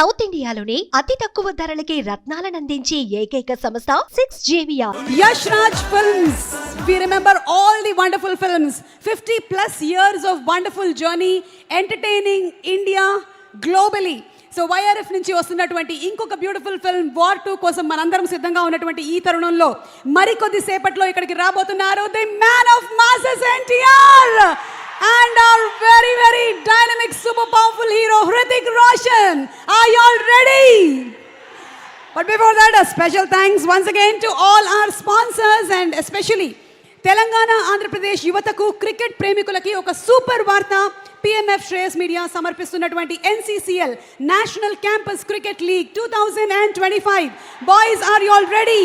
South ఇండియాలోనే అతి తక్కువ ధరలకి రత్నాలనందించే ఏకైక సంస్థ 6JVR. Yash Raj Films. We remember all the wonderful films. 50 plus years of wonderful journey, entertaining India globally. So YRF నుంచి వస్తున్నటువంటి ఇంకొక బ్యూటిఫుల్ ఫిల్మ్ వార్ 2 కోసం మనందరం సిద్ధంగా ఉన్నటువంటి ఈ తరుణంలో మరికొద్ది సేపట్లో ఇక్కడికి రాబోతున్నారు the man of masses NTR and our very dynamic super powerful hero Hrithik Roshan. Are you all ready? But before that, a special thanks once again to all our sponsors and especially Telangana Andhra Pradesh యువతకు cricket ప్రేమికులకి ఒక super వార్త. PMF Shreyas media సమర్పిస్తున్నటువంటి NCCL national campus cricket league 2025. Boys are you all ready?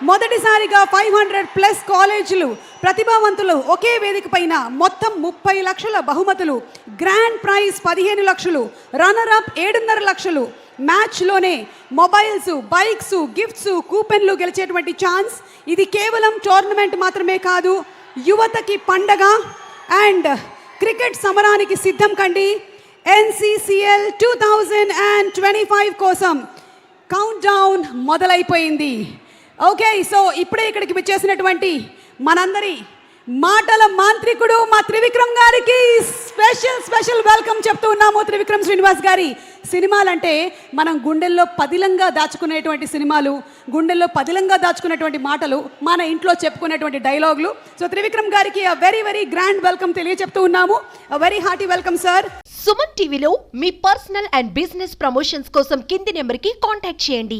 మొదటిసారిగా 500+ కాలేజీలు ప్రతిభావంతులు ఒకే వేదిక పైన మొత్తం 30 లక్షల బహుమతులు, గ్రాండ్ ప్రైజ్ 15 లక్షలు, రన్నర్ అప్ 7.5 లక్షలు, మ్యాచ్లోనే మొబైల్స్, బైక్స్, గిఫ్ట్స్, కూపెన్లు గెలిచేటువంటి ఛాన్స్. ఇది కేవలం టోర్నమెంట్ మాత్రమే కాదు, యువతకి పండగ. అండ్ క్రికెట్ సమరానికి సిద్ధం కండి. NCCL 2025 కోసం కౌంట్ డౌన్ మొదలైపోయింది. ఓకే, సో ఇప్పుడే ఇక్కడికి వచ్చేసినటువంటి మనందరి మాటల మాంత్రికుడు మా త్రివిక్రమ్ గారికి స్పెషల్ వెల్కమ్ చెప్తూ ఉన్నాము. త్రివిక్రమ్ శ్రీనివాస్ గారి సినిమాలంటే మనం గుండెల్లో పదిలంగా దాచుకునేటువంటి సినిమాలు, గుండెల్లో పదిలంగా దాచుకునేటువంటి మాటలు, మన ఇంట్లో చెప్పుకునేటువంటి డైలాగులు. సో త్రివిక్రమ్ గారికి వెరీ గ్రాండ్ వెల్కమ్ తెలియచెప్తూ ఉన్నాము. Very hearty welcome sir. Suman టీవీలో మీ పర్సనల్ అండ్ బిజినెస్ ప్రమోషన్స్ కోసం కింది నెంబర్కి కాంటాక్ట్ చేయండి.